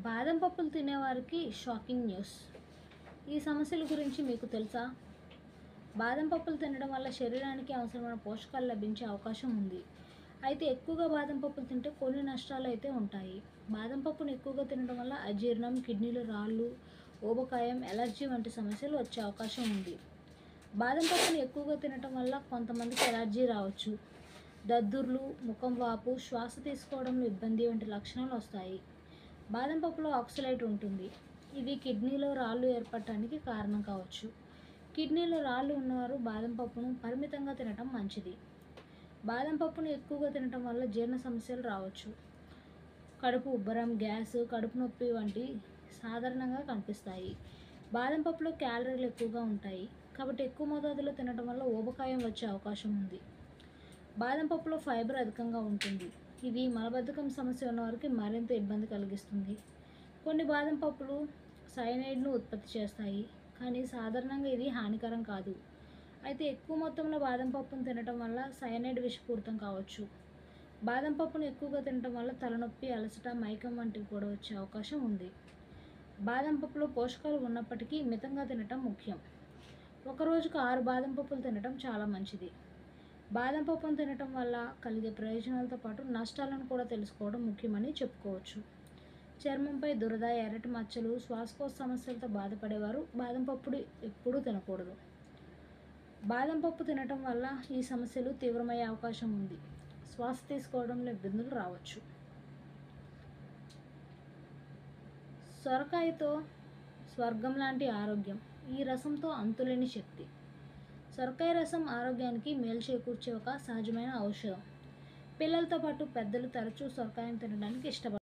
బాదం పప్పులు తినేవారికి shocking news. ఈ సమస్యల గురించి మీకు తెలుసా? బాదం పప్పులు తినడం వల్ల శరీరానికి అవసరమైన పోషకాలు లభించే అవకాశం ఉంది. అయితే ఎక్కువగా బాదం పప్పులు తింటే కొన్ని నష్టాలు అయితే ఉంటాయి. బాదం పప్పును ఎక్కువగా తినడం వల్ల అజీర్ణం, కిడ్నీలో రాళ్ళు, ఊబకాయం, ఎలర్జీ వంటి సమస్యలు వచ్చే అవకాశం ఉంది. బాదం పప్పును ఎక్కువగా తినడం వల్ల కొంతమందికి ఎలర్జీ రావచ్చు. దద్దుర్లు, ముఖం వాపు, శ్వాస తీసుకోవడంలో ఇబ్బంది వంటి లక్షణాలు వస్తాయి. బాదం పప్పులో ఆక్సలేట్ ఉంటుంది. ఇది కిడ్నీలో రాళ్ళు ఏర్పడటానికి కారణం కావచ్చు. కిడ్నీలో రాళ్ళు ఉన్నవారు బాదం పప్పును పరిమితంగా తినటం మంచిది. బాదం పప్పును ఎక్కువగా తినటం వల్ల జీర్ణ సమస్యలు రావచ్చు. కడుపు ఉబ్బరం, గ్యాస్, కడుపు నొప్పి వంటి సాధారణంగా కనిపిస్తాయి. బాదం పప్పులో క్యాలరీలు ఎక్కువగా ఉంటాయి కాబట్టి ఎక్కువ మోతాదులో తినటం వల్ల ఊబకాయం వచ్చే అవకాశం ఉంది. బాదం పప్పులో ఫైబర్ అధికంగా ఉంటుంది. ఇది మలబద్ధకం సమస్య ఉన్నవారికి మరింత ఇబ్బంది కలిగిస్తుంది. కొన్ని బాదం పప్పులు సయనైడ్ను ఉత్పత్తి చేస్తాయి, కానీ సాధారణంగా ఇది హానికరం కాదు. అయితే ఎక్కువ మొత్తంలో బాదం పప్పును తినటం వల్ల సయనైడ్ విషపూరితం కావచ్చు. బాదం పప్పును ఎక్కువగా తినటం వల్ల తలనొప్పి, అలసట, మైకం వంటివి కూడా వచ్చే అవకాశం ఉంది. బాదం పప్పులో పోషకాలు ఉన్నప్పటికీ మితంగా తినటం ముఖ్యం. ఒక రోజుకు 6 బాదం పప్పులు తినటం చాలా మంచిది. బాదం పప్పును తినటం వల్ల కలిగే ప్రయోజనాలతో పాటు నష్టాలను కూడా తెలుసుకోవడం ముఖ్యమని చెప్పుకోవచ్చు. చర్మంపై దురద, ఎర్రటి మచ్చలు, శ్వాసకోశ సమస్యలతో బాధపడేవారు బాదం పప్పును ఎప్పుడూ తినకూడదు. బాదం పప్పు తినటం వల్ల ఈ సమస్యలు తీవ్రమయ్యే అవకాశం ఉంది. శ్వాస తీసుకోవడంలో ఇబ్బందులు రావచ్చు. సొరకాయతో స్వర్గం లాంటి ఆరోగ్యం. ఈ రసంతో అంతులేని శక్తి. సొరకాయ రసం ఆరోగ్యానికి మేలు చేకూర్చే ఒక సహజమైన ఔషధం. పిల్లలతో పాటు పెద్దలు తరచూ సొరకాయను తినడానికి ఇష్టపడతారు.